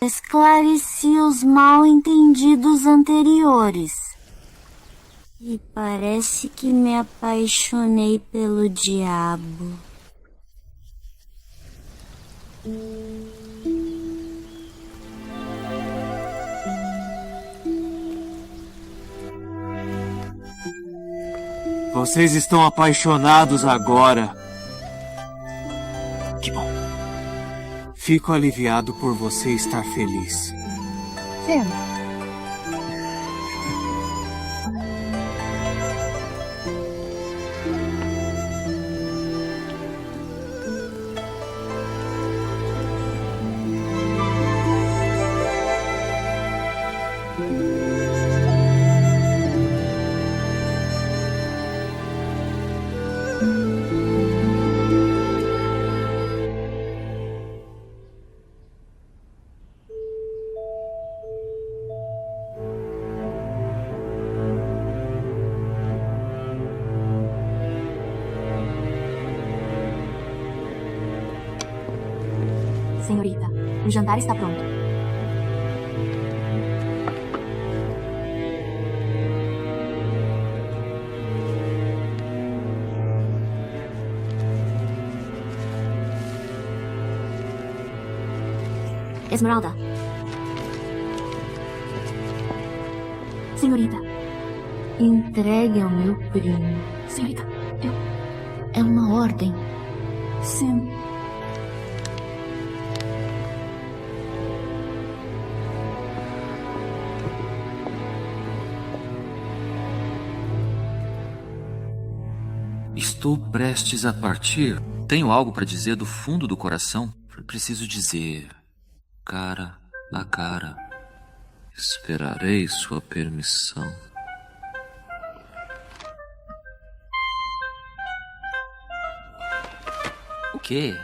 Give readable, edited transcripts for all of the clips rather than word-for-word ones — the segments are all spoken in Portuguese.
Esclareci os mal-entendidos anteriores. E parece que me apaixonei pelo diabo. Vocês estão apaixonados agora. Que bom. Fico aliviado por você estar feliz. Sam. Senhorita, o jantar está pronto. Esmeralda. Senhorita. Entregue ao meu primo. Senhorita, É uma ordem. Sam. Estou prestes a partir. Tenho algo para dizer do fundo do coração. Preciso dizer, cara a cara. Esperarei sua permissão. O quê?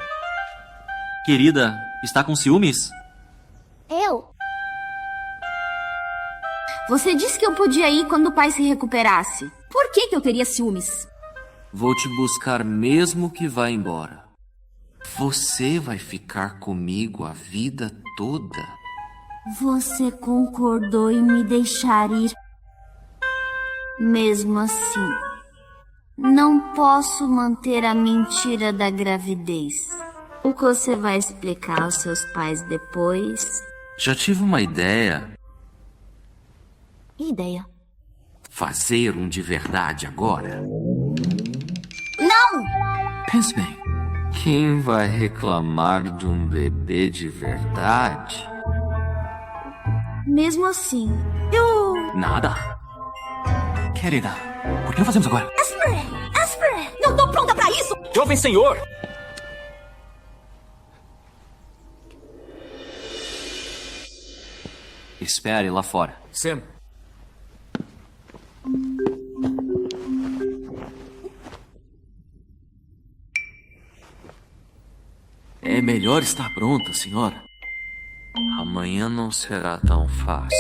Querida, está com ciúmes? Eu? Você disse que eu podia ir quando o pai se recuperasse. Por que eu teria ciúmes? Vou te buscar mesmo que vá embora. Você vai ficar comigo a vida toda. Você concordou em me deixar ir. Mesmo assim, não posso manter a mentira da gravidez. O que você vai explicar aos seus pais depois? Já tive uma ideia. Que ideia? Fazer um de verdade agora. Não! Pense bem. Quem vai reclamar de um bebê de verdade? Mesmo assim, Nada. Querida, por que não fazemos agora? Asper! Não tô pronta pra isso! Jovem senhor! Espere lá fora. Sam. É melhor estar pronta, senhora. Amanhã não será tão fácil.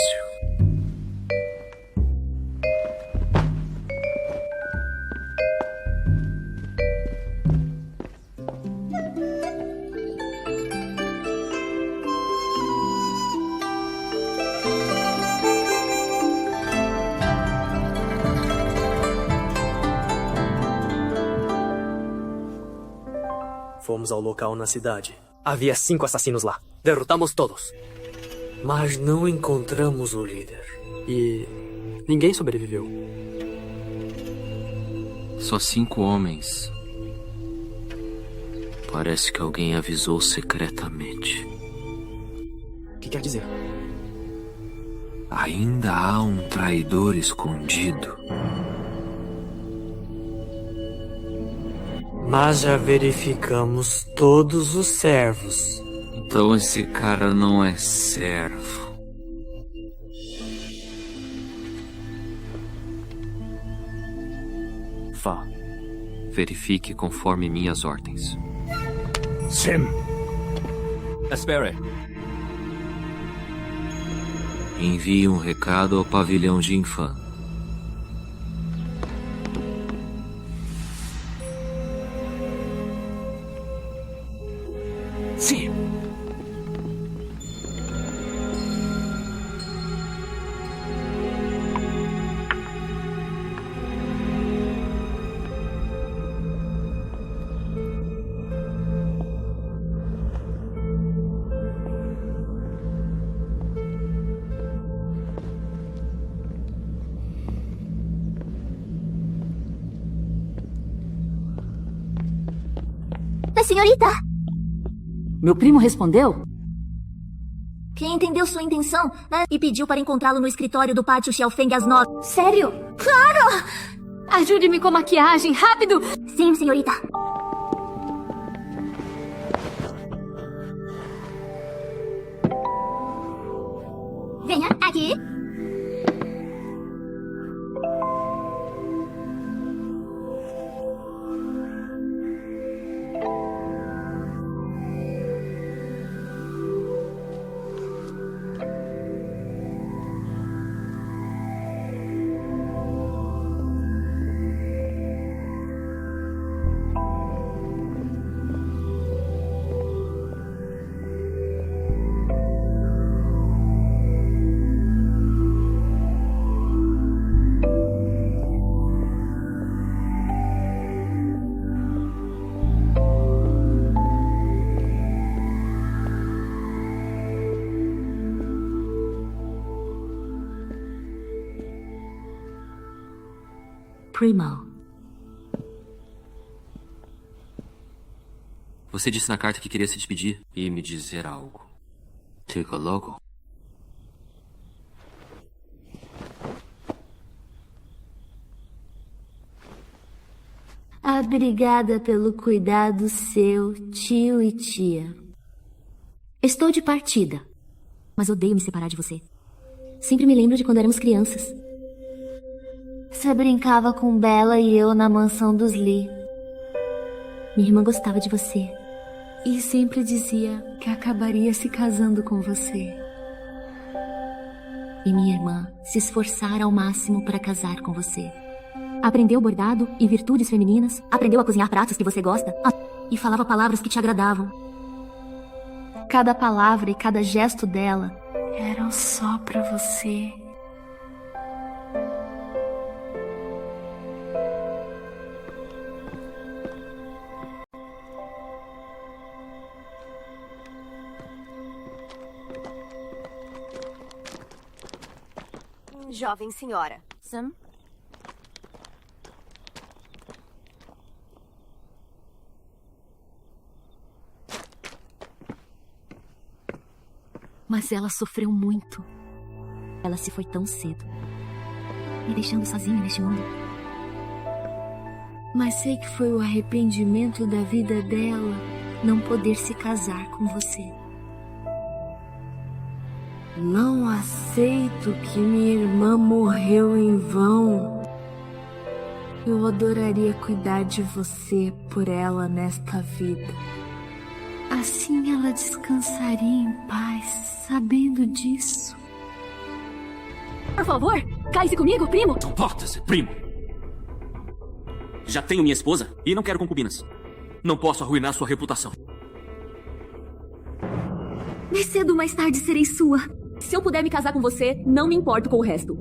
Fomos ao local na cidade. Havia 5 assassinos lá. Derrotamos todos. Mas não encontramos o líder. E ninguém sobreviveu. Só 5 homens. Parece que alguém avisou secretamente. O que quer dizer? Ainda há um traidor escondido. Mas já verificamos todos os servos. Então esse cara não é servo. Vá. Verifique conforme minhas ordens. Sam. Espere. Envie um recado ao pavilhão de Infã. Sim. senhorita! Meu primo respondeu? Quem entendeu sua intenção, né? E pediu para encontrá-lo no escritório do pátio Xiaofeng às 9. Sério? Claro! Ajude-me com maquiagem, rápido! Sim, senhorita. Venha aqui. Primo. Você disse na carta que queria se despedir e me dizer algo. Chega logo. Obrigada pelo cuidado seu, tio e tia. Estou de partida, mas odeio me separar de você. Sempre me lembro de quando éramos crianças. Você brincava com Bella e eu na mansão dos Lee. Minha irmã gostava de você. E sempre dizia que acabaria se casando com você. E minha irmã se esforçara ao máximo para casar com você. Aprendeu bordado e virtudes femininas. Aprendeu a cozinhar pratos que você gosta. E falava palavras que te agradavam. Cada palavra e cada gesto dela eram só pra você. Jovem senhora. Sam? Mas ela sofreu muito. Ela se foi tão cedo, me deixando sozinha neste mundo. Mas sei que foi o arrependimento da vida dela não poder se casar com você. Não aceito que minha irmã morreu em vão. Eu adoraria cuidar de você por ela nesta vida. Assim ela descansaria em paz, sabendo disso. Por favor, cale-se comigo, primo! Comporta-se, primo! Já tenho minha esposa e não quero concubinas. Não posso arruinar sua reputação. Mais cedo ou mais tarde serei sua. Se eu puder me casar com você, não me importo com o resto.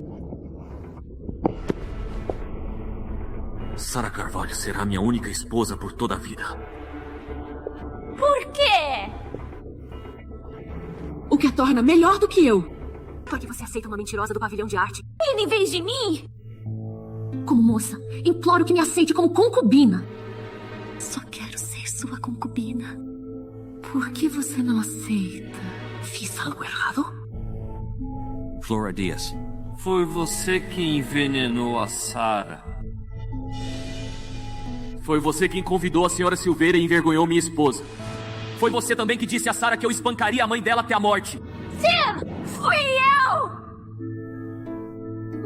Sarah Carvalho será minha única esposa por toda a vida. Por quê? O que a torna melhor do que eu. Porque você aceita uma mentirosa do pavilhão de arte. E em vez de mim? Como moça, imploro que me aceite como concubina. Só quero ser sua concubina. Por que você não aceita? Fiz algo errado? Flora Dias. Foi você que envenenou a Sarah. Foi você quem convidou a senhora Silveira e envergonhou minha esposa. Foi você também que disse a Sarah que eu espancaria a mãe dela até a morte. Sam! Fui eu!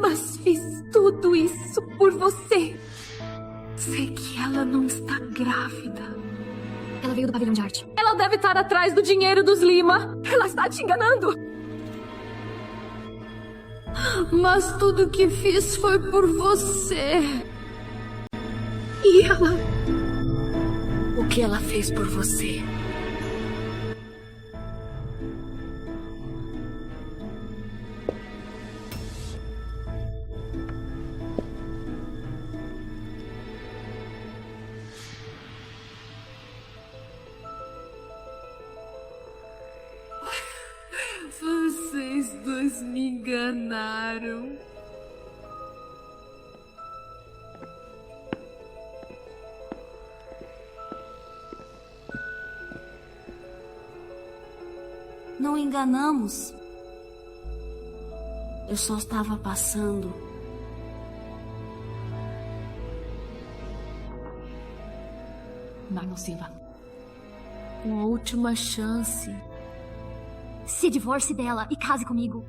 Mas fiz tudo isso por você. Sei que ela não está grávida. Ela veio do pavilhão de arte. Ela deve estar atrás do dinheiro dos Lima. Ela está te enganando. Mas tudo que fiz foi por você. E ela? O que ela fez por você? Vocês dois me enganaram. Não enganamos. Eu só estava passando. Marlon Silva. Uma última chance. Se divorcie dela e case comigo.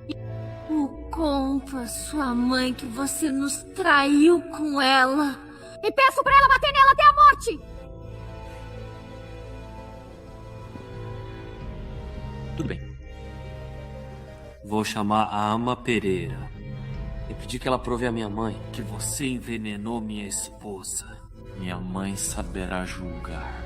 Conto à sua mãe que você nos traiu com ela. E peço pra ela bater nela até a morte. Tudo bem. Vou chamar a Ama Pereira e pedir que ela prove à minha mãe que você envenenou minha esposa. Minha mãe saberá julgar.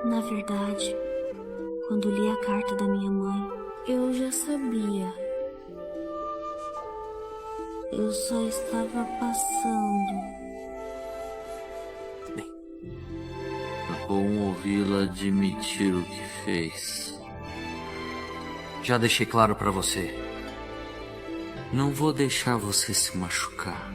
Na verdade, quando li a carta da minha mãe, eu já sabia. Eu só estava passando. É bom ouvi-la admitir o que fez. Já deixei claro pra você. Não vou deixar você se machucar.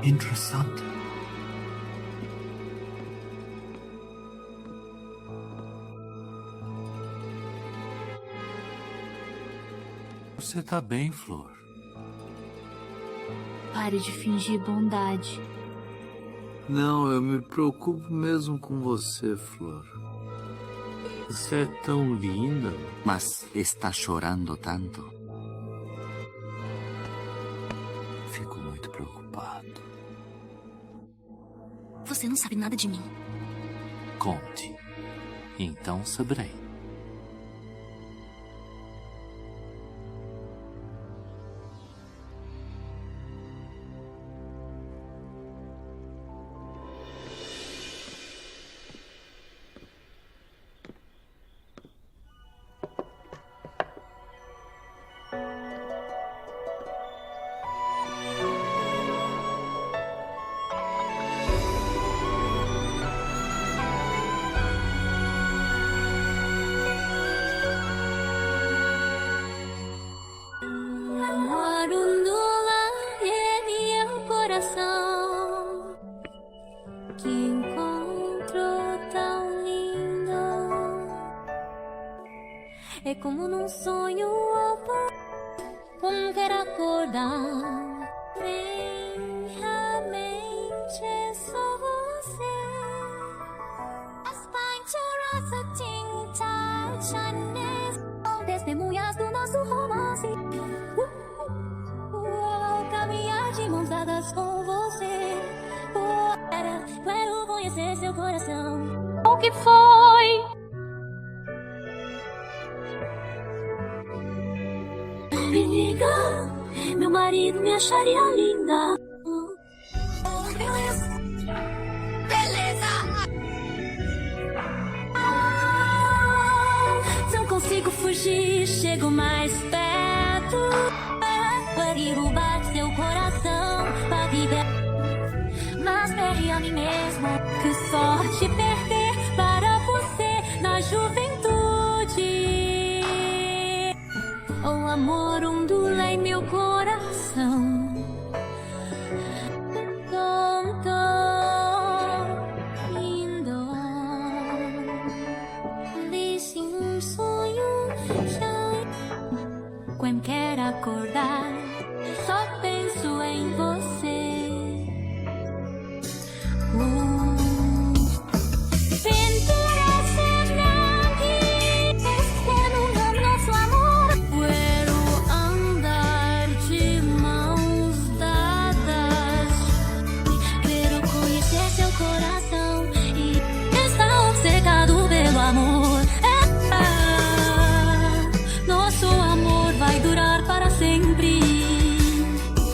Interessante. Você tá bem, Flor? Pare de fingir bondade. Não, eu me preocupo mesmo com você, Flor. Você é tão linda. Mas está chorando tanto. Fico muito preocupado. Você não sabe nada de mim. Conte. Então saberei. Que encontro tão lindo. É como num sonho, como quero acordar. Minha mente é só você. As pinturadas tintas são testemunhas do nosso romance. Caminhar de mãos dadas com você. Quero conhecer seu coração. O que foi? Me liga, meu marido me acharia linda. Beleza. Não consigo fugir, chego mais perto. Para derrubar seu coração, para viver. Mas perre a mim mesmo. Que sorte perder para você na juventude. O amor ondula em meu coração. Tão, tão lindo. Disse um sonho já. Quando quero acordar, só penso em você. Pinturas semeantes denunciam nosso amor. Quero andar de mãos dadas. Quero conhecer seu coração e estar obcecado pelo amor. Nosso amor vai durar para sempre.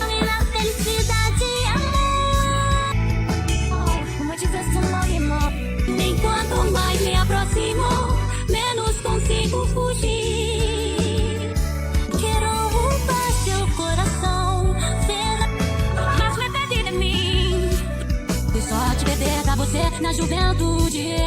A minha felicidade e amor. Uma diversão anima. Enquanto mais me aproximo, menos consigo fugir. Quero roubar seu coração, mas me perdi de mim. Que sorte beber pra você na juventude.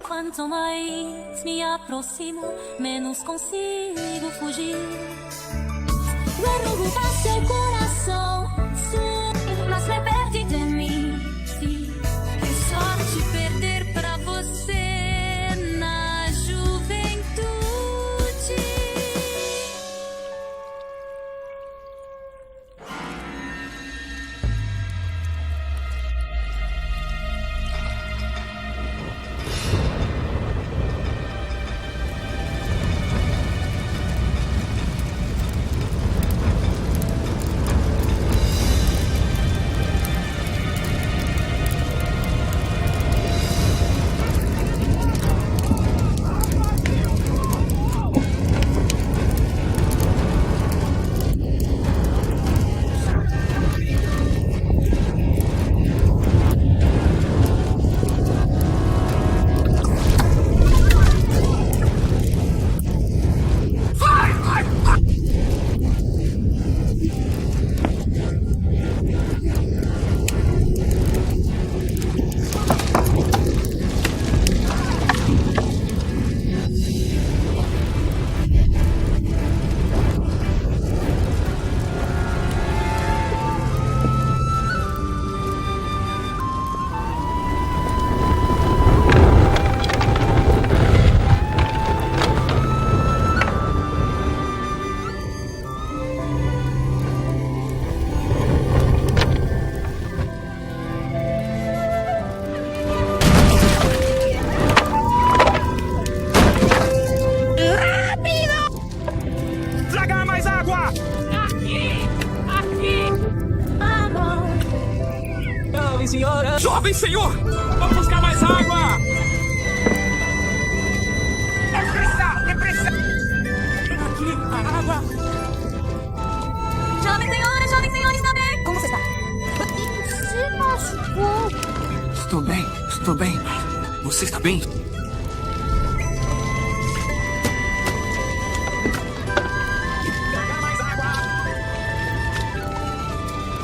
Quanto mais me aproximo, menos consigo fugir. Quero roubar seu coração, mas me perde de mim. Que sorte perder pra você na juventude. Jovem senhor! Vamos buscar mais água! Depressa! Depressa! Aqui, a água! Jovem senhor, está bem? Como você está? Se machucou. Estou bem. Você está bem? Traga mais água!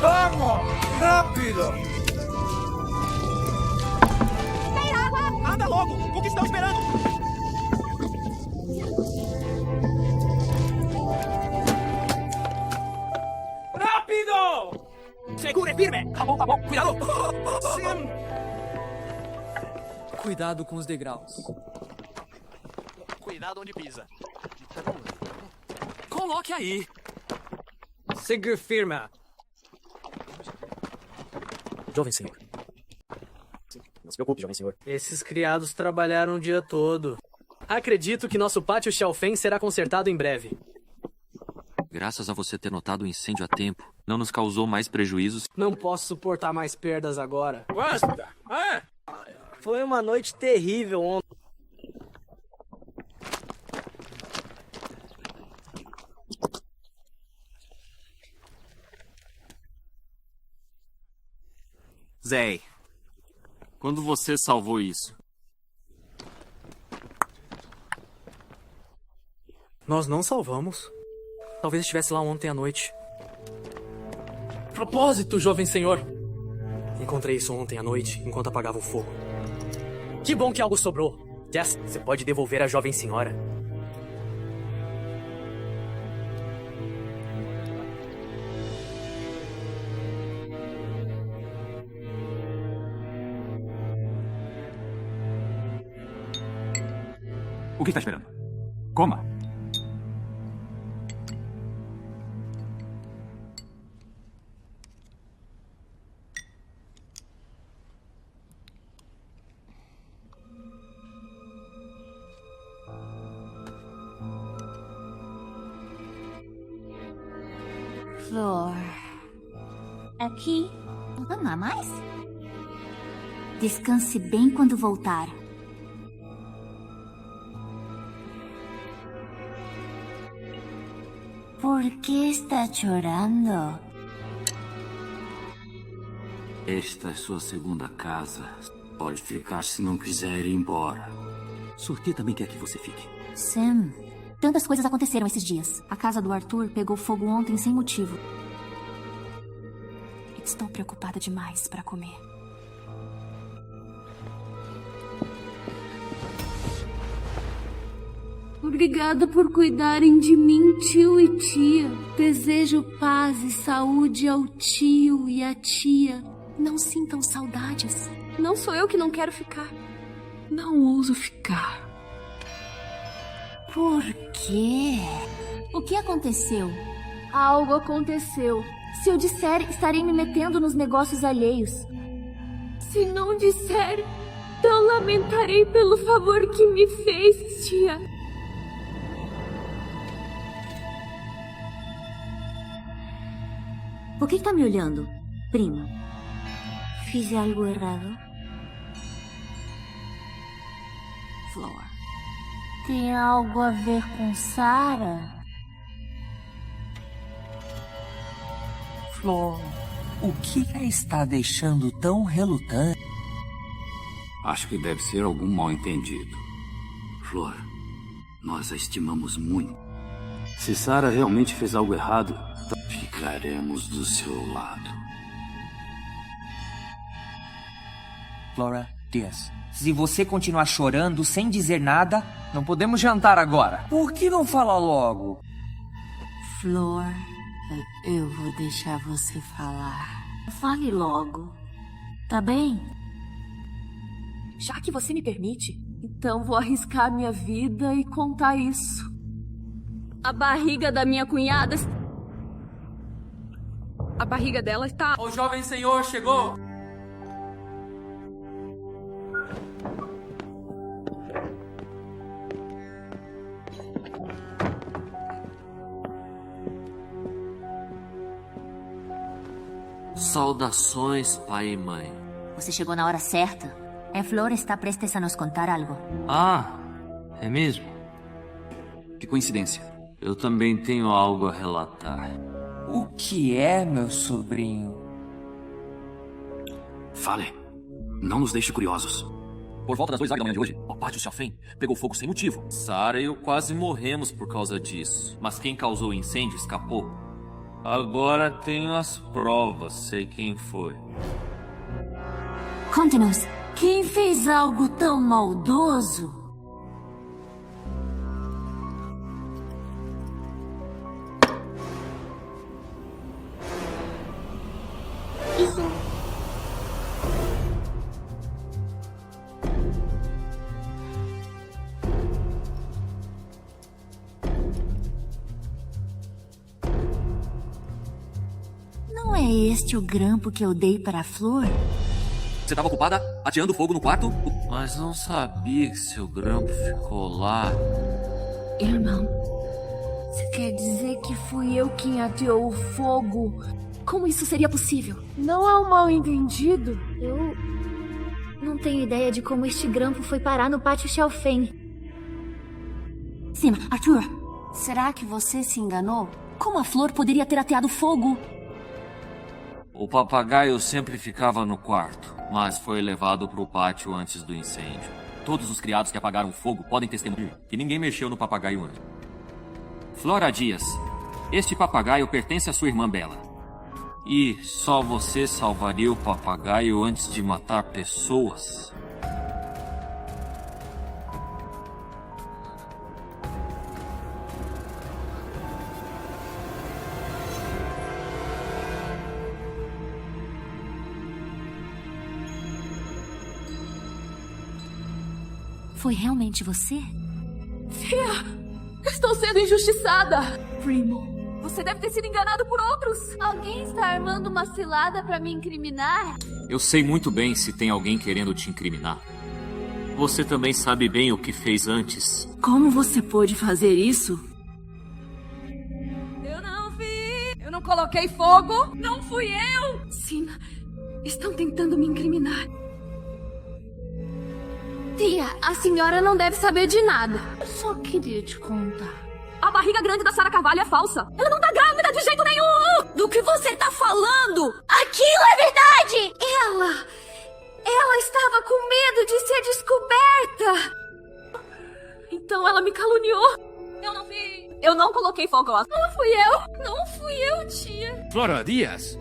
Vamos! Rápido! Anda logo! O que estão esperando? Rápido! Segure firme! Tá bom. Cuidado! Sim. Cuidado com os degraus. Cuidado onde pisa. Coloque aí. Segure firme. Jovem senhor. Não se preocupe, jovem senhor. Esses criados trabalharam o dia todo. Acredito que nosso pátio Xiaofeng será consertado em breve. Graças a você ter notado o incêndio a tempo, não nos causou mais prejuízos. Não posso suportar mais perdas agora. Basta! Foi uma noite terrível ontem. Zé, quando você salvou isso? Nós não salvamos. Talvez estivesse lá ontem à noite. Propósito, jovem senhor. Encontrei isso ontem à noite, enquanto apagava o fogo. Que bom que algo sobrou. Jess, você pode devolver a jovem senhora. O que está esperando? Coma. Flor. Aqui. Não há mais? Descanse bem quando voltar. ¿Por qué está chorando? Esta é sua segunda casa. Pode ficar se não quiser ir embora. Surti também quer que você fique. Sam, tantas coisas aconteceram esses dias. A casa do Arthur pegou fogo ontem sem motivo. Estou preocupada demais para comer. Obrigada por cuidarem de mim, tio e tia. Desejo paz e saúde ao tio e à tia. Não sintam saudades. Não sou eu que não quero ficar. Não ouso ficar. Por quê? O que aconteceu? Algo aconteceu. Se eu disser, estarei me metendo nos negócios alheios. Se não disser, então lamentarei pelo favor que me fez, tia. Por que está me olhando, prima? Fiz algo errado? Flor. Tem algo a ver com Sarah? Flor, o que a está deixando tão relutante? Acho que deve ser algum mal-entendido. Flor, nós a estimamos muito. Se Sarah realmente fez algo errado, ficaremos do seu lado. Flora Dias, se você continuar chorando sem dizer nada, não podemos jantar agora. Por que não fala logo? Flor, eu vou deixar você falar. Fale logo. Tá bem? Já que você me permite, Então vou arriscar minha vida e contar isso. a barriga da minha cunhada... A barriga dela está... O jovem senhor chegou! Saudações, pai e mãe. Você chegou na hora certa. A Flor está prestes a nos contar algo. Ah, é mesmo? Que coincidência. Eu também tenho algo a relatar. O que é, meu sobrinho? Fale. Não nos deixe curiosos. Por volta das 2 horas da manhã de hoje, o pátio Chalfen pegou fogo sem motivo. Sarah e eu quase morremos por causa disso. Mas quem causou o incêndio escapou. Agora tenho as provas, sei quem foi. Conte-nos. Quem fez algo tão maldoso? Não é este o grampo que eu dei para a Flor? Você estava ocupada ateando fogo no quarto? Mas não sabia que seu grampo ficou lá. Irmão, você quer dizer que fui eu quem ateou o fogo? Como isso seria possível? Não é um mal-entendido? Eu não tenho ideia de como este grampo foi parar no pátio Chalfen. Sim, Arthur. Será que você se enganou? Como a Flor poderia ter ateado fogo? O papagaio sempre ficava no quarto, mas foi levado para o pátio antes do incêndio. Todos os criados que apagaram o fogo podem testemunhar que ninguém mexeu no papagaio antes. Flora Dias, este papagaio pertence à sua irmã Bela. E só você salvaria o papagaio antes de matar pessoas? Foi realmente você? Tia, estou sendo injustiçada. Primo, você deve ter sido enganado por outros. Alguém está armando uma cilada para me incriminar? Eu sei muito bem se tem alguém querendo te incriminar. Você também sabe bem o que fez antes. Como você pôde fazer isso? Eu não vi. Eu não coloquei fogo. Não fui eu. Sina, estão tentando me incriminar. Tia, a senhora não deve saber de nada. Eu só queria te contar. A barriga grande da Sarah Carvalho é falsa. Ela não tá grávida de jeito nenhum. Do que você tá falando? Aquilo é verdade! Ela estava com medo de ser descoberta. Então ela me caluniou. Eu não vi. Eu não coloquei fogo lá. Não fui eu. Não fui eu, tia. Flora Dias,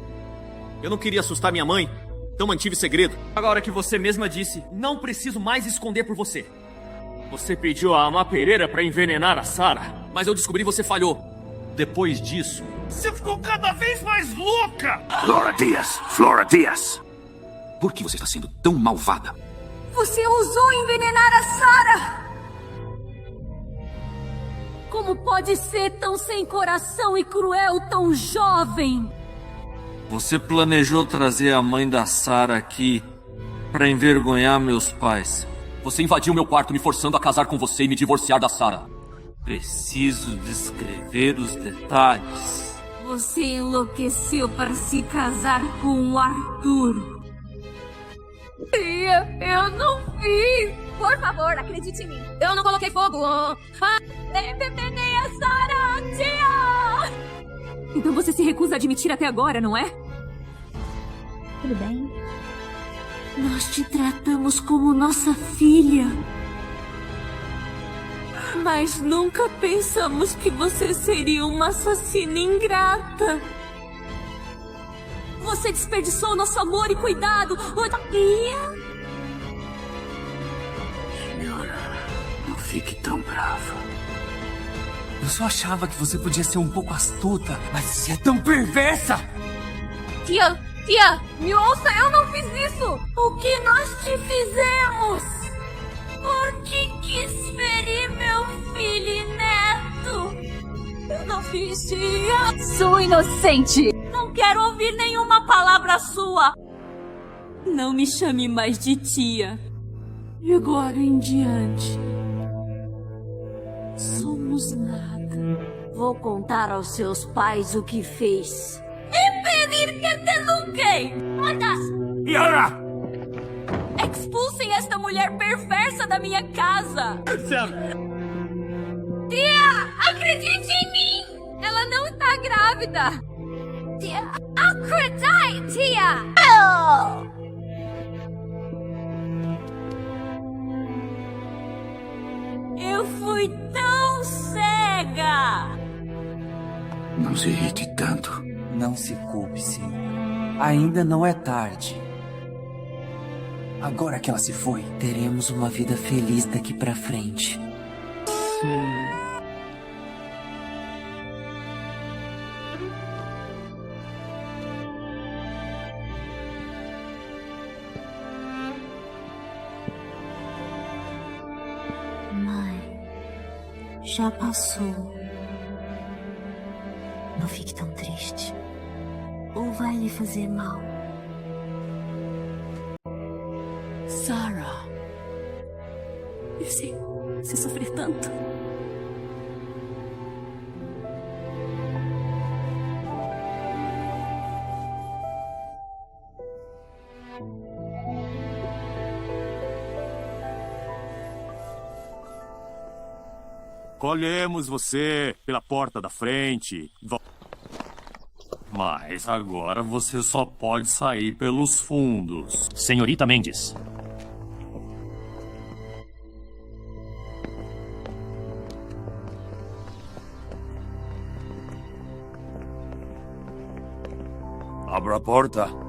eu não queria assustar minha mãe. Então mantive segredo. Agora que você mesma disse, não preciso mais esconder por você. Você pediu a Ama Pereira pra envenenar a Sarah, mas eu descobri que você falhou. Depois disso, você ficou cada vez mais louca! Flora Dias! Por que você está sendo tão malvada? Você ousou envenenar a Sarah! Como pode ser tão sem coração e cruel tão jovem? Você planejou trazer a mãe da Sarah aqui pra envergonhar meus pais. Você invadiu meu quarto me forçando a casar com você e me divorciar da Sarah. Preciso descrever os detalhes. Você enlouqueceu para se casar com o Arthur. Tia, eu não fiz. Por favor, acredite em mim. Eu não coloquei fogo. Envenenei a Sarah, tia! Então você se recusa a admitir até agora, não é? Tudo bem. Nós te tratamos como nossa filha. Mas nunca pensamos que você seria uma assassina ingrata. Você desperdiçou nosso amor e cuidado. Tia? Senhora, não fique tão brava. Eu só achava que você podia ser um pouco astuta, mas você é tão perversa! Tia, me ouça, eu não fiz isso! O que nós te fizemos? Por que quis ferir meu filho e neto? Eu não fiz, tia! Sou inocente! Não quero ouvir nenhuma palavra sua! Não me chame mais de tia. De agora em diante, somos nada. Vou contar aos seus pais o que fez. Impedir que te eduquem! Yara! Expulsem esta mulher perversa da minha casa! Tia, acredite em mim! Ela não está grávida! Tia, acredite, tia! Eu fui tão cega! Não se irrite tanto. Não se culpe, senhor. Ainda não é tarde. Agora que ela se foi, teremos uma vida feliz daqui pra frente. Mãe, já passou. Não fique tão triste. Ou vai lhe fazer mal. Sarah. Se sofrer tanto. Colhemos você pela porta da frente. Mas agora você só pode sair pelos fundos. Senhorita Mendes. Abra a porta.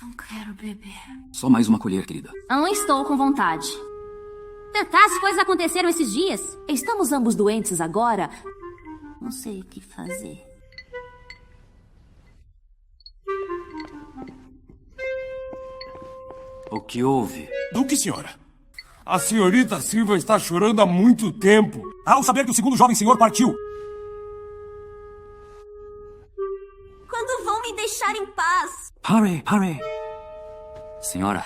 Não quero beber. Só mais uma colher, querida. Não estou com vontade. Tantas coisas aconteceram esses dias. Estamos ambos doentes agora. Não sei o que fazer. O que houve? Do que, senhora? A senhorita Silva está chorando há muito tempo. Ao saber que o segundo jovem senhor partiu. Quando vão me deixar em paz? Pare, pare. Senhora,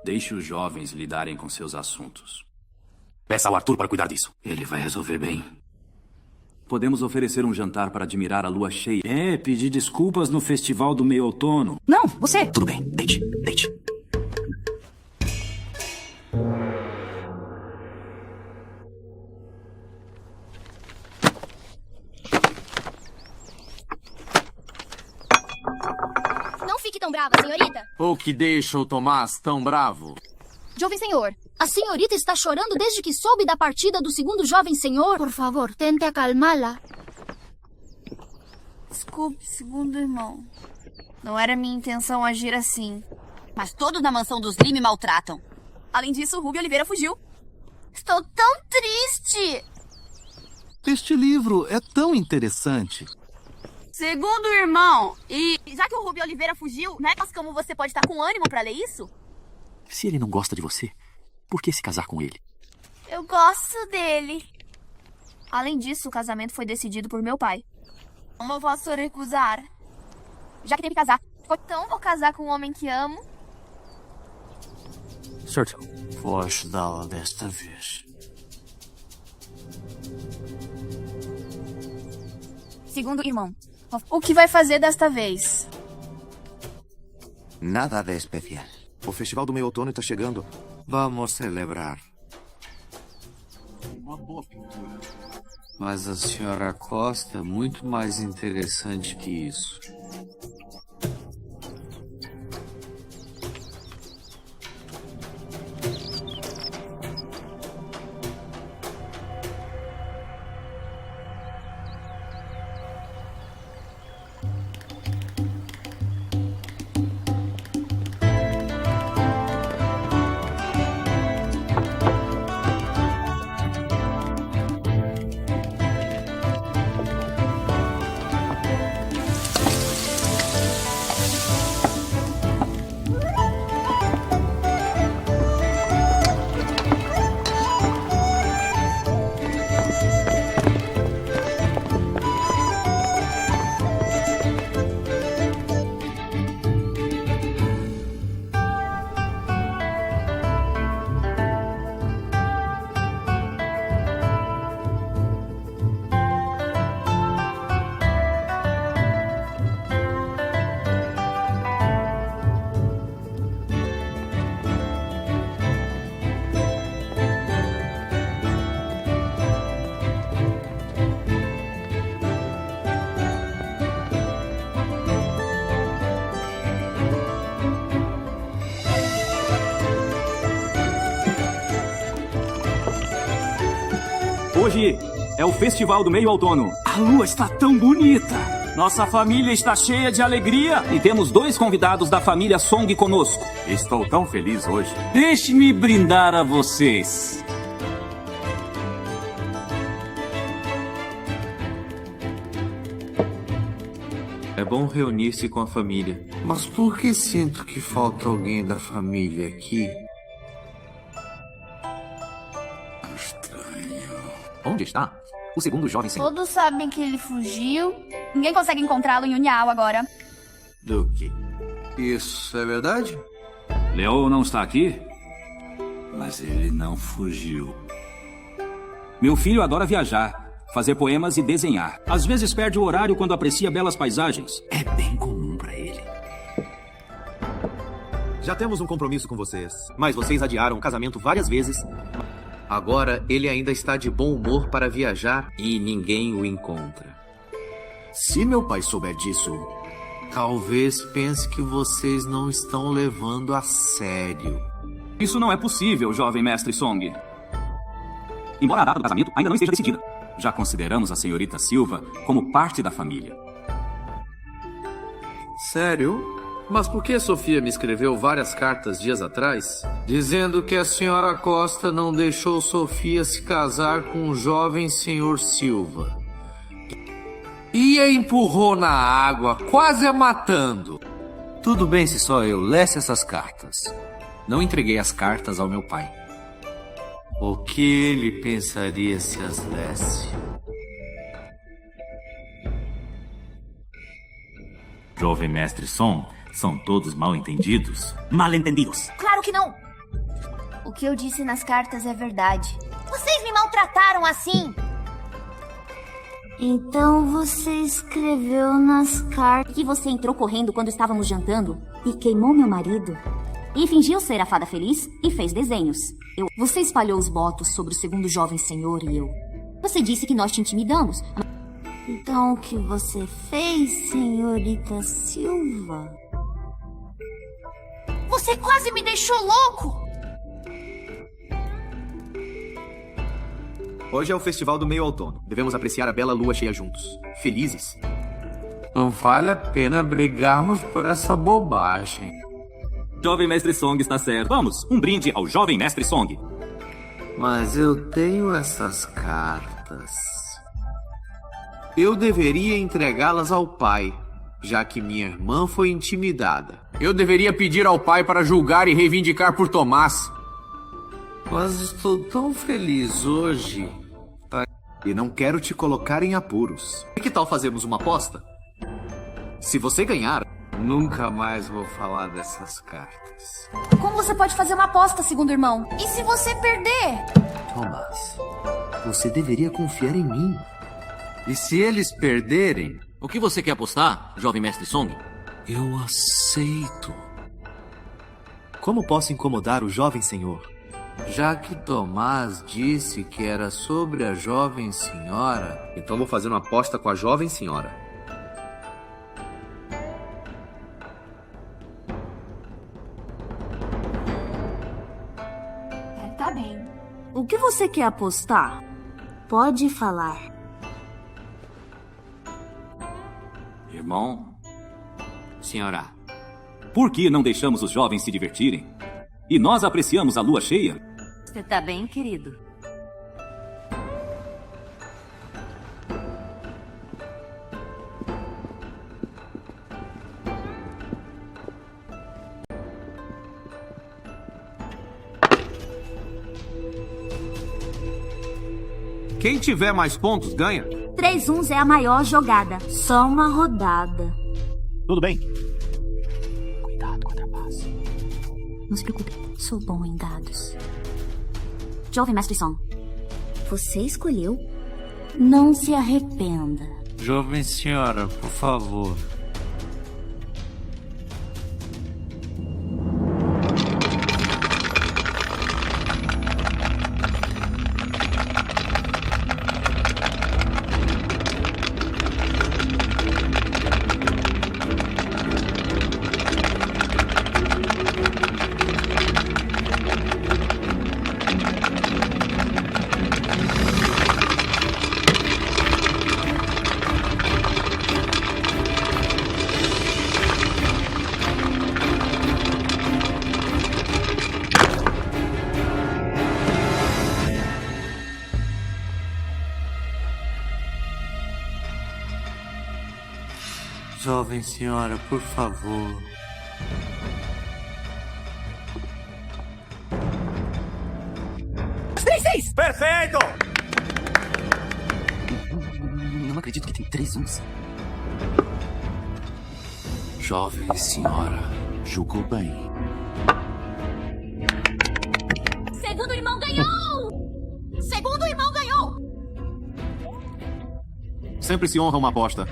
deixe os jovens lidarem com seus assuntos. Peça ao Arthur para cuidar disso. Ele vai resolver bem. Podemos oferecer um jantar para admirar a lua cheia. Pedir desculpas no festival do meio-outono. Não, você. Tudo bem, deite, deite. Não fique tão brava, senhorita. O que deixa o Tomás tão bravo? Jovem senhor, a senhorita está chorando desde que soube da partida do segundo jovem senhor. Por favor, tente acalmá-la. Desculpe, segundo irmão. Não era minha intenção agir assim. Mas todos na mansão dos Lee me maltratam. Além disso, o Ruby Oliveira fugiu. Estou tão triste! Este livro é tão interessante. Segundo irmão, e já que o Ruby Oliveira fugiu, né? Mas como você pode estar com ânimo pra ler isso? Se ele não gosta de você, por que se casar com ele? Eu gosto dele. Além disso, o casamento foi decidido por meu pai. Como eu posso recusar? Já que tem que casar. Então vou casar com um homem que amo. Certo. Vou ajudá-la desta vez. Segundo irmão, o que vai fazer desta vez? Nada de especial. O Festival do Meio-Outono está chegando. Vamos celebrar. Uma boa pintura. Mas a senhora Costa é muito mais interessante que isso. Hoje é o Festival do Meio Outono. A lua está tão bonita. Nossa família está cheia de alegria. E temos 2 convidados da família Song conosco. Estou tão feliz hoje. Deixe-me brindar a vocês. É bom reunir-se com a família. Mas por que sinto que falta alguém da família aqui? Onde está o segundo jovem senhor? Todos sabem que ele fugiu. Ninguém consegue encontrá-lo em Uniao agora. Duque, isso é verdade? Leo não está aqui, mas ele não fugiu. Meu filho adora viajar, fazer poemas e desenhar. Às vezes perde o horário quando aprecia belas paisagens. É bem comum para ele. Já temos um compromisso com vocês, mas vocês adiaram o casamento várias vezes. Agora ele ainda está de bom humor para viajar e ninguém o encontra. Se meu pai souber disso, talvez pense que vocês não estão levando a sério. Isso não é possível, jovem mestre Song. Embora a data do casamento ainda não esteja decidida, já consideramos a senhorita Silva como parte da família. Sério? Mas por que Sofia me escreveu várias cartas dias atrás? Dizendo que a senhora Costa não deixou Sofia se casar com o jovem senhor Silva. E a empurrou na água, quase a matando. Tudo bem se só eu lesse essas cartas. Não entreguei as cartas ao meu pai. O que ele pensaria se as lesse? Jovem mestre Song, são todos mal entendidos? Mal entendidos. Claro que não. O que eu disse nas cartas é verdade. Vocês me maltrataram assim. Então você escreveu nas cartas que você entrou correndo quando estávamos jantando e queimou meu marido. E fingiu ser a fada feliz e fez desenhos. Você espalhou os boatos sobre o segundo jovem senhor e eu. Você disse que nós te intimidamos. Então o que você fez, senhorita Silva? Você quase me deixou louco! Hoje é o Festival do Meio Outono. Devemos apreciar a bela lua cheia juntos. Felizes. Não vale a pena brigarmos por essa bobagem. Jovem mestre Song está certo. Vamos, um brinde ao jovem mestre Song. Mas eu tenho essas cartas. Eu deveria entregá-las ao pai, já que minha irmã foi intimidada. Eu deveria pedir ao pai para julgar e reivindicar por Tomás. Mas estou tão feliz hoje. E não quero te colocar em apuros. Que tal fazermos uma aposta? Se você ganhar... Nunca mais vou falar dessas cartas. Como você pode fazer uma aposta, segundo irmão? E se você perder? Tomás, você deveria confiar em mim. E se eles perderem... O que você quer apostar, jovem mestre Song? Eu aceito. Como posso incomodar o jovem senhor? Já que Tomás disse que era sobre a jovem senhora... Então vou fazer uma aposta com a jovem senhora. Tá bem. O que você quer apostar? Pode falar. Irmão? Senhora. Por que não deixamos os jovens se divertirem? E nós apreciamos a lua cheia? Você tá bem, querido? Quem tiver mais pontos, ganha. 3 uns é a maior jogada. Só uma rodada. Tudo bem. Cuidado com a trapaça. Não se preocupe, sou bom em dados. Jovem mestre Song, você escolheu? Não se arrependa. Jovem senhora, por favor. jovem senhora, por favor. Seis! Perfeito! Não acredito que tem 3 uns. Jovem senhora, julgou bem. Segundo irmão ganhou! Segundo irmão ganhou! Sempre se honra uma aposta.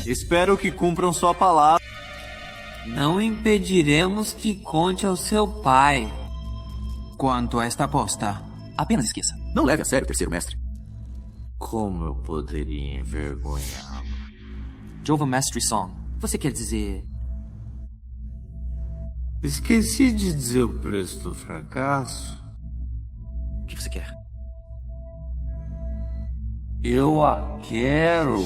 Espero que cumpram sua palavra. Não impediremos que conte ao seu pai. Quanto a esta aposta, apenas esqueça. Não leve a sério o terceiro mestre. Como eu poderia envergonhá-lo? Jovem Mestre Song, você quer dizer... Esqueci de dizer o preço do fracasso. O que você quer? Eu a quero.